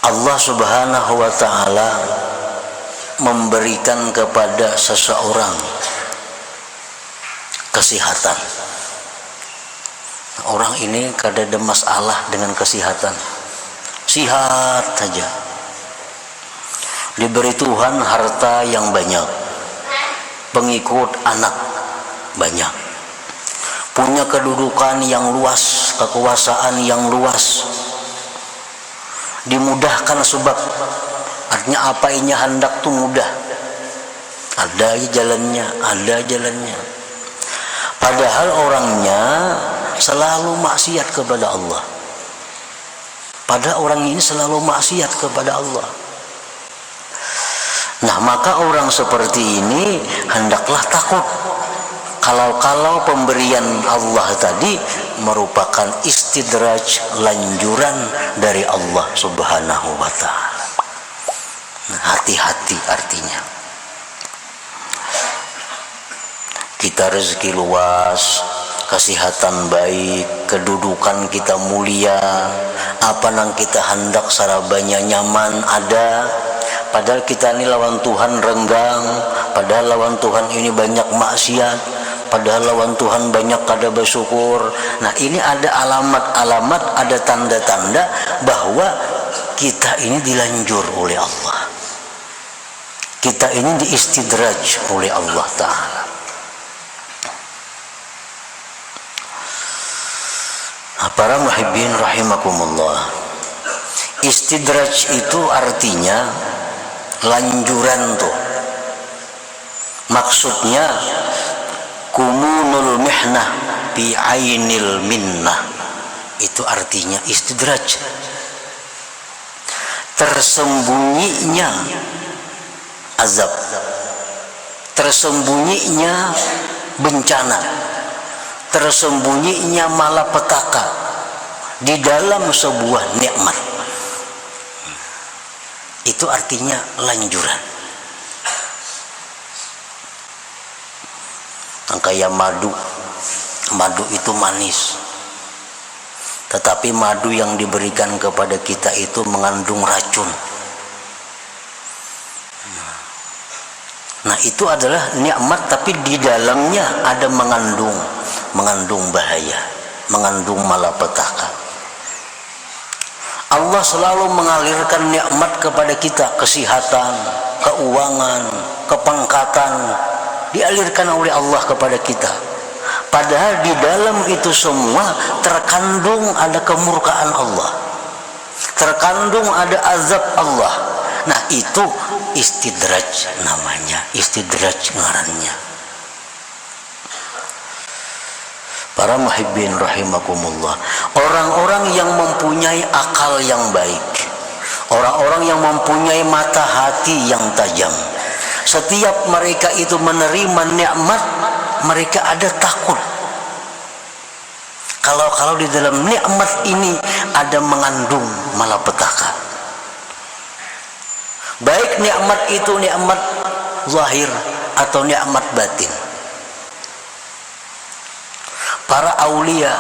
Allah Subhanahu wa ta'ala memberikan kepada seseorang kesehatan. Orang ini kada ada masalah dengan kesehatan, sihat saja. Diberi Tuhan harta yang banyak, pengikut anak banyak, punya kedudukan yang luas, kekuasaan yang luas, dimudahkan sebab artinya apa ini hendak tuh mudah, ada jalannya. Padahal orangnya selalu maksiat kepada Allah. Padahal orang ini selalu maksiat kepada Allah. Nah, maka orang seperti ini hendaklah takut kalau pemberian Allah tadi merupakan istidraj, lanjuran dari Allah Subhanahu wa ta'ala. Nah, hati-hati artinya. Kita rezeki luas, kesehatan baik, kedudukan kita mulia, apa nang kita hendak sarabanya nyaman ada, padahal kita ini lawan Tuhan renggang, padahal lawan Tuhan ini banyak maksiat, padahal lawan Tuhan banyak kada bersyukur. Nah, ini ada alamat-alamat, ada tanda-tanda bahwa kita ini dilanjur oleh Allah, kita ini diistidraj oleh Allah Ta'ala. Para muhibbin rahimakumullah, istidraj itu artinya lanjuran tuh. Maksudnya kumunul mihnah bi ainil minnah, itu artinya istidraj. Tersembunyinya azab, tersembunyinya bencana, tersembunyinya malapetaka di dalam sebuah nikmat. Itu artinya lanjuran. Kayak madu itu manis, tetapi madu yang diberikan kepada kita itu mengandung racun. Nah, itu adalah nikmat, tapi di dalamnya ada mengandung bahaya, mengandung malapetaka. Allah selalu mengalirkan nikmat kepada kita, kesehatan, keuangan, kepangkatan, dialirkan oleh Allah kepada kita. Padahal di dalam itu semua terkandung ada kemurkaan Allah, terkandung ada azab Allah. Nah, itu istidraj namanya, istidraj ngarannya. Para muhibbin rahimakumullah, orang-orang yang mempunyai akal yang baik, orang-orang yang mempunyai mata hati yang tajam, setiap mereka itu menerima nikmat, mereka ada takut kalau di dalam nikmat ini ada mengandung malapetaka. Baik nikmat itu nikmat zahir atau nikmat batin. Para aulia,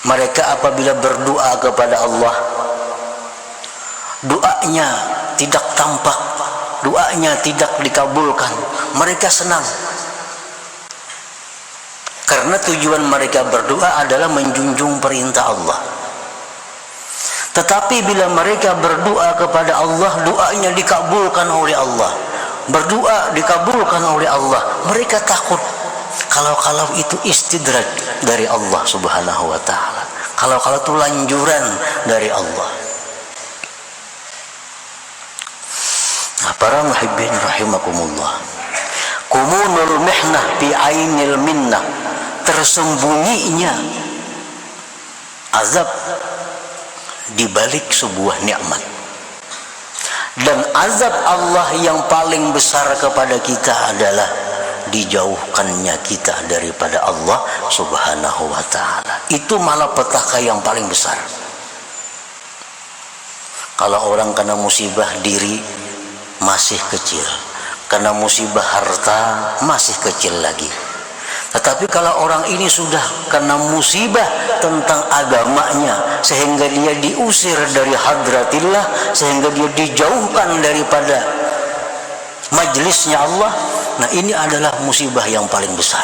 mereka apabila berdoa kepada Allah, doanya tidak tampak, doanya tidak dikabulkan, mereka senang. Karena tujuan mereka berdoa adalah menjunjung perintah Allah. Tetapi bila mereka berdoa kepada Allah, doanya dikabulkan oleh Allah, berdoa dikabulkan oleh Allah, mereka takut kalau itu istidraj dari Allah Subhanahu wa ta'ala, kalau itu lanjuran dari Allah. Nah, para muhibbin rahimakumullah, kumunul mihnah bi ainil minnah, tersembunyinya azab di balik sebuah nikmat. Dan azab Allah yang paling besar kepada kita adalah dijauhkannya kita daripada Allah Subhanahu wa ta'ala. Itu malapetaka yang paling besar. Kalau orang kena musibah diri masih kecil, kena musibah harta masih kecil lagi, Tetapi kalau orang ini sudah kena musibah tentang agamanya, sehingga dia diusir dari hadratillah, sehingga dia dijauhkan daripada majlisnya Allah, nah ini adalah musibah yang paling besar.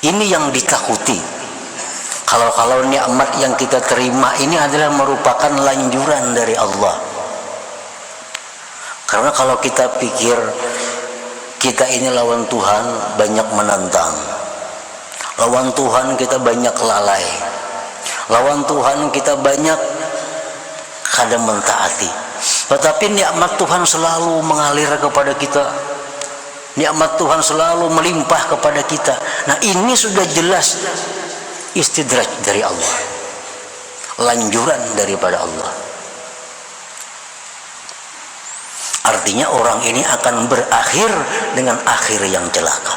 Ini yang ditakuti. Kalau nikmat yang kita terima ini adalah merupakan lanjuran dari Allah. Karena kalau kita pikir kita ini lawan Tuhan, banyak menantang. Lawan Tuhan kita banyak lalai. Lawan Tuhan kita banyak kadang mentaati. Tetapi nikmat Tuhan selalu mengalir kepada kita. Nikmat Tuhan selalu melimpah kepada kita. Nah, ini sudah jelas istidraj dari Allah. Lanjuran daripada Allah. Artinya orang ini akan berakhir dengan akhir yang celaka.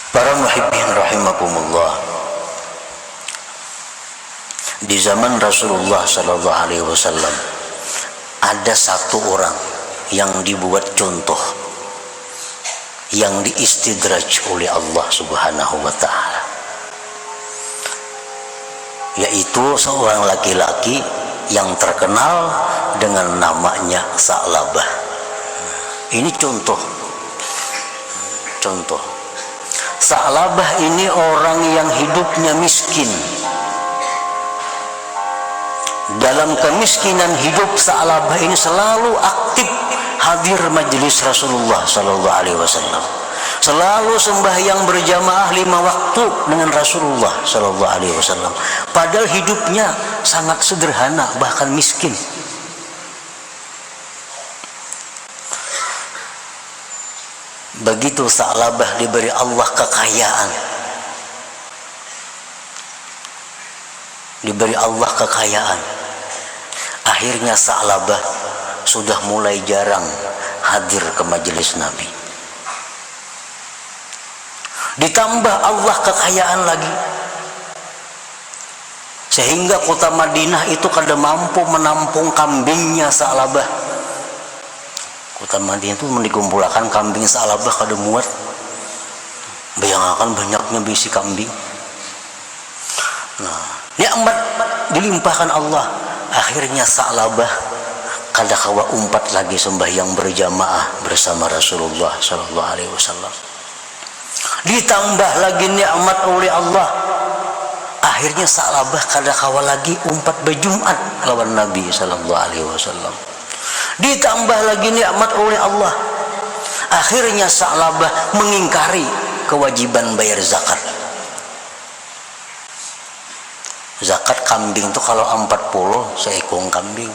Para muhibbin rahimakumullah, di zaman Rasulullah sallallahu alaihi wasallam ada satu orang yang dibuat contoh, yang diistidraj oleh Allah Subhanahu wa taala, yaitu seorang laki-laki yang terkenal dengan namanya Sa'labah. Ini contoh. Sa'labah ini orang yang hidupnya miskin. Dalam kemiskinan hidup, Sa'labah ini selalu aktif hadir majelis Rasulullah sallallahu alaihi wasallam. Selalu sembahyang berjamaah 5 waktu dengan Rasulullah sallallahu alaihi wasallam. Padahal hidupnya sangat sederhana, bahkan miskin. Begitu Sa'labah diberi Allah kekayaan. Diberi Allah kekayaan. Akhirnya Sa'labah sudah mulai jarang hadir ke majelis Nabi. Ditambah Allah kekayaan lagi, sehingga kota Madinah itu kada mampu menampung kambingnya Sa'labah. Kota Madinah itu dikumpulkan kambing Sa'labah kada muat. Bayangkan banyaknya bisi kambing. Nah, nikmat dilimpahkan Allah. Akhirnya Sa'labah kada kawa umpat lagi sembahyang berjamaah bersama Rasulullah sallallahu alaihi wasallam. Ditambah lagi nikmat oleh Allah, akhirnya Sa'labah kada kawa lagi umpat berjumat lawan Nabi sallallahu alaihi wasallam. Ditambah lagi nikmat oleh Allah, akhirnya Sa'labah mengingkari kewajiban bayar zakat. Zakat kambing itu kalau 40 seekor kambing.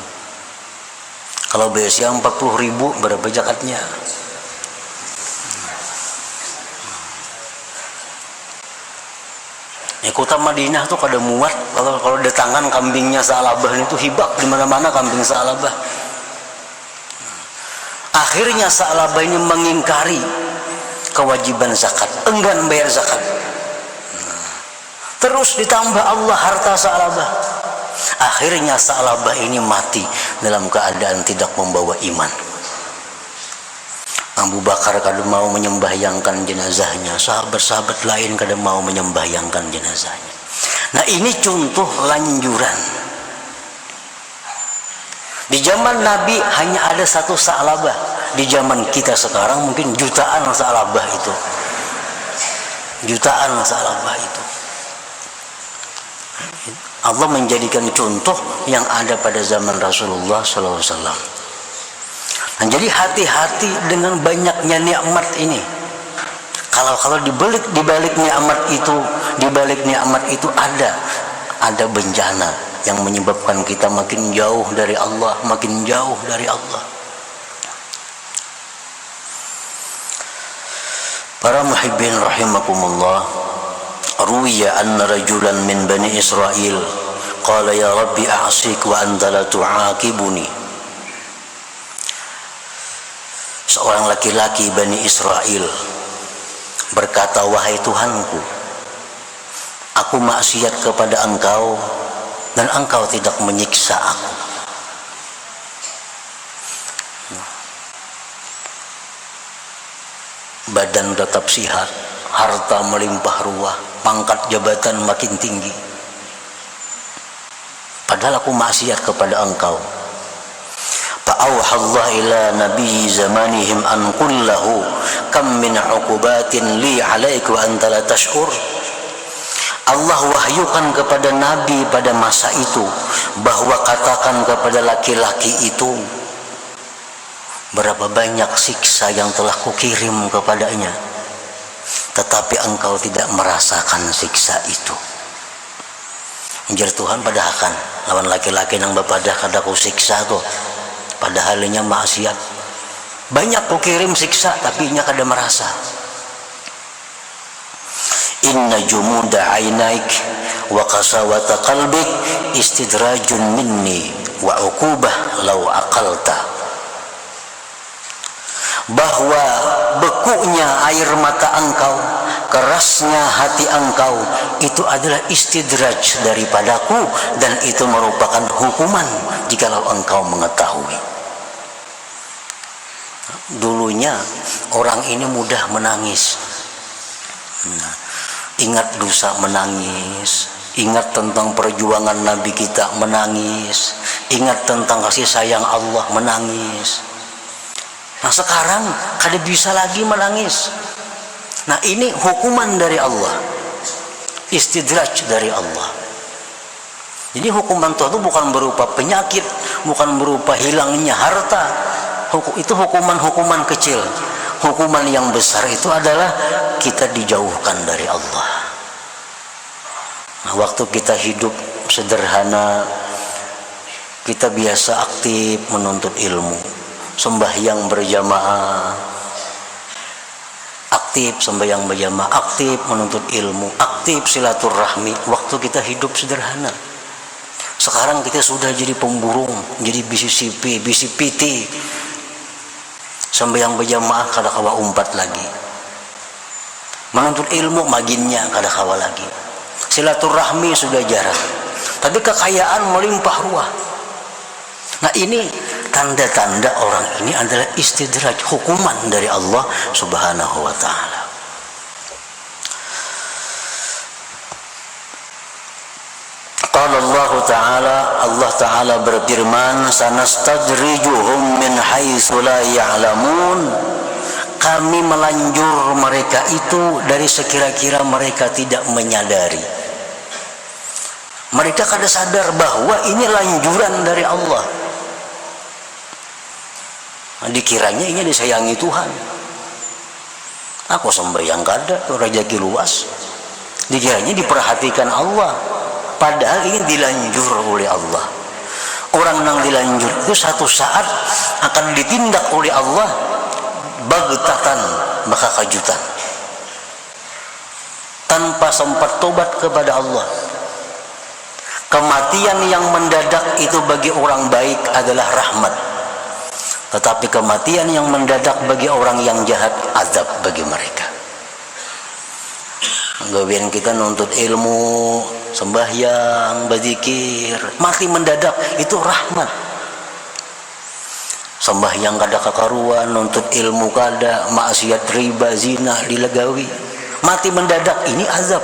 Kalau biasanya 40.000 berapa zakatnya? Kota Madinah tuh kada muat kalau datangan kambingnya Sa'labah itu hibak di mana-mana kambing Sa'labah. Akhirnya Sa'labah ini mengingkari kewajiban zakat, enggan bayar zakat. Terus ditambah Allah harta Sa'labah. Akhirnya Sa'labah ini mati dalam keadaan tidak membawa iman. Abu Bakar kada mau menyembahyangkan jenazahnya, sahabat-sahabat lain kada mau menyembahyangkan jenazahnya. Nah, ini contoh lanjuran. Di zaman Nabi hanya ada satu Sa'labah. Di zaman kita sekarang mungkin jutaan Sa'labah itu. Jutaan Sa'labah itu. Allah menjadikan contoh yang ada pada zaman Rasulullah SAW. Nah, jadi hati-hati dengan banyaknya nikmat ini. Kalau dibalik nikmat itu ada bencana yang menyebabkan kita makin jauh dari Allah, makin jauh dari Allah. Para muhibbin rahimakumullah, ruwiya anna rajulan min bani Israel qala ya rabbi a'sik wa anta la tu'aqibuni. Seorang laki-laki Bani Israel berkata, wahai Tuhanku, aku maksiat kepada Engkau dan Engkau tidak menyiksa aku. badan tetap sehat, harta melimpah ruah, pangkat jabatan makin tinggi, padahal aku maksiat kepada engkau. Fa'auhallahu ila nabi zamanihim an kullahu kam min uqubatin li alaika wa anta la tash'ur. Allah wahyukan kepada Nabi pada masa itu bahwa katakan kepada laki-laki itu, berapa banyak siksa yang telah kukirim kepadanya, tetapi engkau tidak merasakan siksa itu. Anjir Tuhan padahakan lawan laki-laki nang bapadah kadaku siksa tuh, padahalnya maksiat. Banyak kukirim siksa tapi nya kada merasa. Inna jumuda ainaik wa qasawata qalbik istidrajun minni wa uqubah law aqalta. Bahwa bekunya air mata engkau, kerasnya hati engkau, itu adalah istidraj daripadaku, dan itu merupakan hukuman jikalau engkau mengetahui. Dulunya orang ini mudah menangis, ingat dosa menangis, ingat tentang perjuangan Nabi kita menangis, ingat tentang kasih sayang Allah menangis. Nah sekarang kada bisa lagi menangis. Nah ini hukuman dari Allah, istidraj dari Allah. Jadi hukuman Tuhan itu bukan berupa penyakit, bukan berupa hilangnya harta. Itu hukuman-hukuman kecil. Hukuman yang besar itu adalah kita dijauhkan dari Allah. Nah, waktu kita hidup sederhana, kita biasa aktif menuntut ilmu, sembahyang berjamaah, aktif sembahyang berjamaah, aktif menuntut ilmu, aktif silaturahmi. Waktu kita hidup sederhana. Sekarang kita sudah jadi pemburung, jadi bisi sipi, bisi piti. Sembahyang berjamaah kada kawa umpat lagi, menuntut ilmu maginnya kada kawa lagi, silaturahmi sudah jarang, tapi kekayaan melimpah ruah. Nah ini tanda-tanda orang ini adalah istidraj, hukuman dari Allah Subhanahu wa ta'ala. Qala Allah Ta'ala berfirman, sanastadrijuhum min haitsu la ya'lamun. Kami melanjur mereka itu dari sekira-kira mereka tidak menyadari. Mereka kada sadar bahwa ini lanjuran dari Allah. Dikiranya ini disayangi Tuhan. Aku sembahyang kada, rezeki luas. Dikiranya diperhatikan Allah. Padahal ini dilanjur oleh Allah. Orang yang dilanjur itu satu saat akan ditindak oleh Allah bagtatan, maka kajutan, tanpa sempat tobat kepada Allah. Kematian yang mendadak itu bagi orang baik adalah rahmat, tetapi kematian yang mendadak bagi orang yang jahat azab bagi mereka. Gawian kita nuntut ilmu, sembahyang, berzikir, mati mendadak itu rahmat. Sembahyang kada kakaruan, nuntut ilmu kada, maksiat riba, zina dilegawi, mati mendadak ini azab.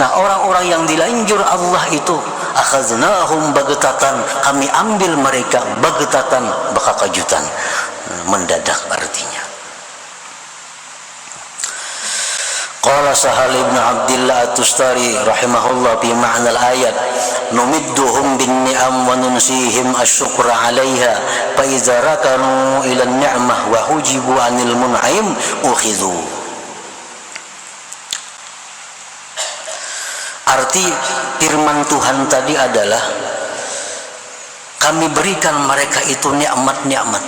Nah orang-orang yang dilanjur Allah itu, akhaznahum bagtatan, kami ambil mereka bagtatan, baka kajutan, mendadak artinya. Qala Sahal ibn Abdillah At-Tustari rahimahullah fi ma'na al-ayat, numidduhum bin ni'am wa nunsihim asy-syukra 'alaiha fa idza rakanu ila an-ni'mah wa hujibu 'anil mun'im ukhidhu. Arti firman Tuhan tadi adalah kami berikan mereka itu nikmat-nikmat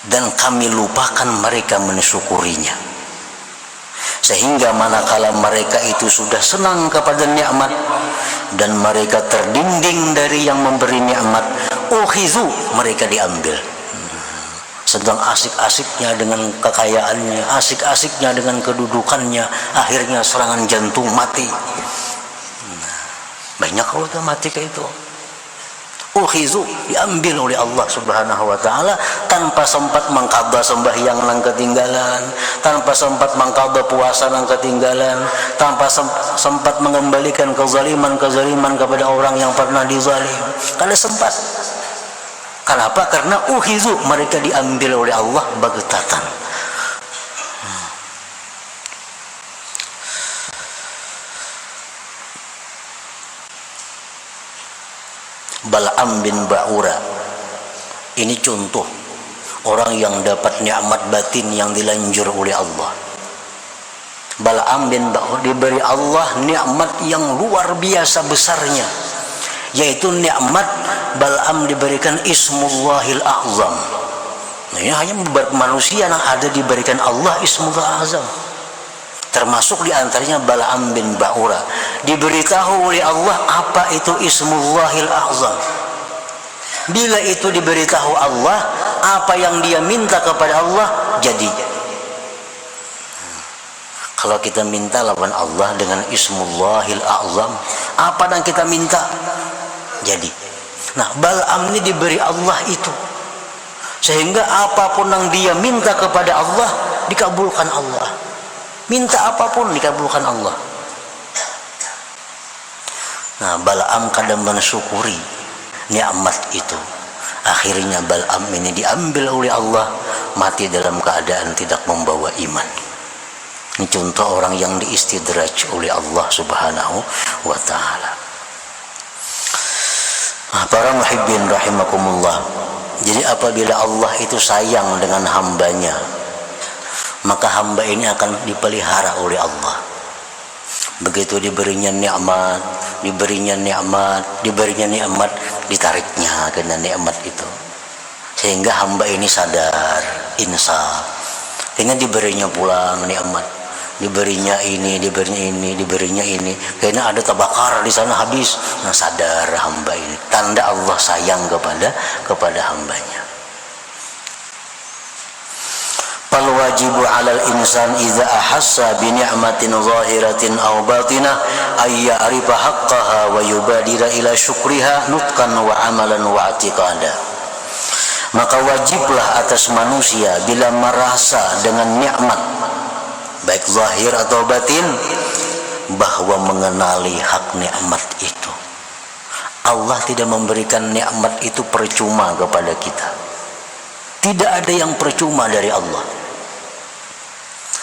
dan kami lupakan mereka mensyukurinya. Sehingga manakala mereka itu sudah senang kepada nikmat dan mereka terdinding dari yang memberi nikmat, ukhizu, mereka diambil. Sedang asik-asiknya dengan kekayaannya, asik-asiknya dengan kedudukannya, akhirnya serangan jantung mati. Banyak kalau kita mati kayak itu. ukhizu, diambil oleh Allah Subhanahu wa taala tanpa sempat mengqadha sembahyang nang ketinggalan, tanpa sempat mengqadha puasa nang ketinggalan, tanpa sempat mengembalikan kezaliman kepada orang yang pernah dizalim. Kada sempat. Kenapa? Karena ukhizu, mereka diambil oleh Allah bagetatan. Bal'am bin Ba'ura ini contoh orang yang dapat nikmat batin yang dilanjur oleh Allah. Bal'am bin Ba'ura diberi Allah nikmat yang luar biasa besarnya, yaitu nikmat Bal'am diberikan Ismullahil A'zam. Nah, ini hanya beberapa manusia yang ada diberikan Allah Ismullahil A'zam, termasuk diantaranya Bal'am bin Ba'ura. Diberitahu oleh Allah apa itu Ismullahil A'zam. Bila itu diberitahu Allah, apa yang dia minta kepada Allah jadi. Kalau kita minta lawan Allah dengan Ismullahil A'zam, apa yang kita minta jadi. Nah, Bal'am ini diberi Allah itu, sehingga apapun yang dia minta kepada Allah dikabulkan Allah. Minta apapun dikabulkan Allah. Nah, Bal'am kadang mensyukuri nikmat itu. Akhirnya Bal'am ini diambil oleh Allah, mati dalam keadaan tidak membawa iman. Ini contoh orang yang diistidraj oleh Allah Subhanahu wa taala. Nah, para muhibbin rahimakumullah. Jadi apabila Allah itu sayang dengan hambanya, maka hamba ini akan dipelihara oleh Allah. Begitu diberinya nikmat, ditariknya kena nikmat itu, sehingga hamba ini sadar, insaf, sehingga diberinya pulang nikmat, diberinya ini, karena ada tabakar di sana habis. Nah, sadar hamba ini, tanda Allah sayang kepada hambanya. Fal wajibu 'alal insan idza ahassa bi ni'matin zahiratin aw batinah ay ya'rifa haqqaha wa yubadira ila syukriha nutqan wa amalan wa i'tiqada. Maka wajiblah atas manusia bila merasa dengan nikmat baik zahir atau batin, bahwa mengenali hak nikmat itu. Allah tidak memberikan nikmat itu percuma kepada kita. Tidak ada yang percuma dari Allah.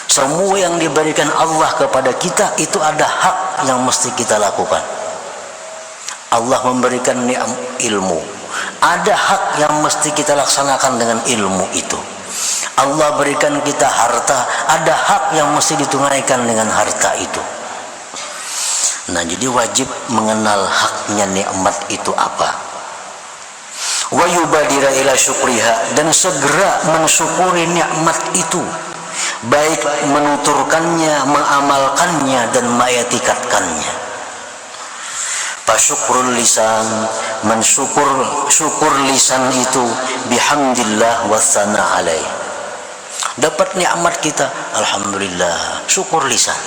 Semua yang diberikan Allah kepada kita itu ada hak yang mesti kita lakukan. Allah memberikan ilmu, ada hak yang mesti kita laksanakan dengan ilmu itu. Allah berikan kita harta, ada hak yang mesti ditunaikan dengan harta itu. Nah, jadi wajib mengenal haknya nikmat itu apa. Wa yubadira ila syukriha, dan segera mensyukuri nikmat itu, baik menuturkannya, mengamalkannya, dan mengetikatkannya. Fasyukrul lisan, syukur lisan itu bihamdillah wassana alaih. Dapat nikmat kita, alhamdulillah, syukur lisan.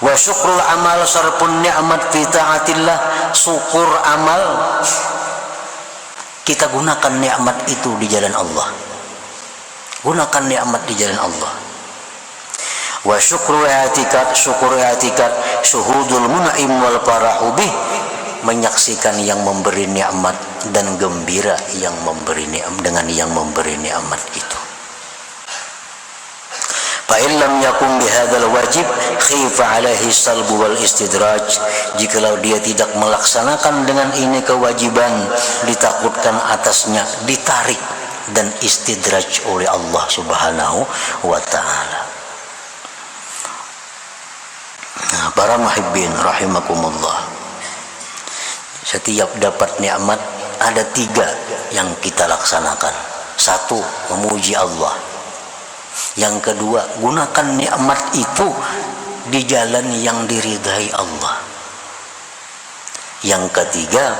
Wa syukrul amal, sarpun nikmat fi ta'atillah, syukur amal, kita gunakan nikmat itu di jalan Allah. Gunakan nikmat di jalan Allah. Wa syukru i'tikad, syukur i'tikad, syuhudul mun'im wal farahu bih, menyaksikan yang memberi nikmat dan gembira yang memberi nikmat dengan yang memberi nikmat itu. Fa in lam yakun bihadzal wajib khifa alaihi salbu wal istidraj, jikalau dia tidak melaksanakan dengan ini kewajiban, ditakutkan atasnya ditarik dan istidraj oleh Allah Subhanahu wa ta'ala. Nah, para muhibbin rahimakumullah, setiap dapat nikmat ada 3 yang kita laksanakan. 1, memuji Allah. Yang kedua, gunakan nikmat itu di jalan yang diridhai Allah. Yang ketiga,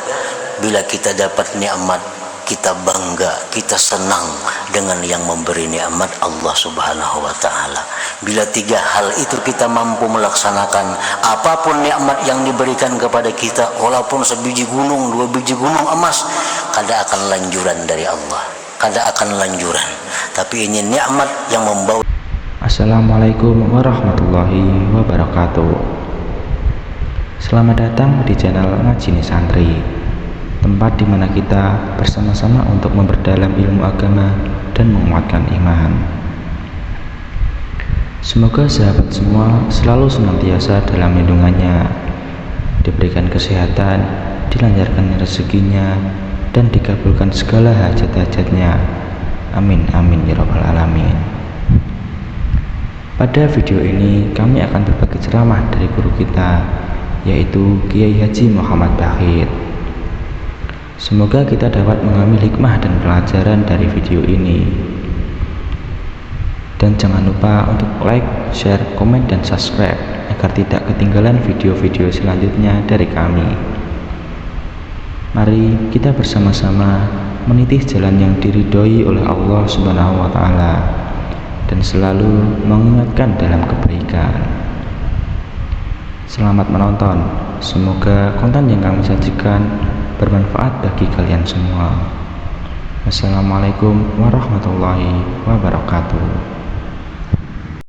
bila kita dapat nikmat kita bangga, kita senang dengan yang memberi nikmat Allah Subhanahu wa Ta'ala. Bila 3 hal itu kita mampu melaksanakan, apapun nikmat yang diberikan kepada kita, walaupun sebiji gunung, 2 biji gunung emas, kada akan lanjuran dari Allah, kada akan lanjuran. Tapi ini nikmat yang membawa. Assalamualaikum warahmatullahi wabarakatuh. Selamat datang di channel Ngaji Santri, tempat di mana kita bersama-sama untuk memperdalam ilmu agama dan menguatkan iman. Semoga sahabat semua selalu senantiasa dalam lindungannya, diberikan kesehatan, dilancarkan rezekinya, dan dikabulkan segala hajat-hajatnya. Amin amin ya rabbal alamin. Pada video ini kami akan berbagi ceramah dari guru kita, yaitu Kiai Haji Muhammad Baqir. Semoga kita dapat mengambil hikmah dan pelajaran dari video ini. Dan jangan lupa untuk like, share, komen, dan subscribe agar tidak ketinggalan video-video selanjutnya dari kami. Mari kita bersama-sama meniti jalan yang diridhoi oleh Allah Subhanahu wa Ta'ala dan selalu mengingatkan dalam kebaikan. Selamat menonton. Semoga konten yang kami sajikan bermanfaat bagi kalian semua. Wassalamualaikum warahmatullahi wabarakatuh.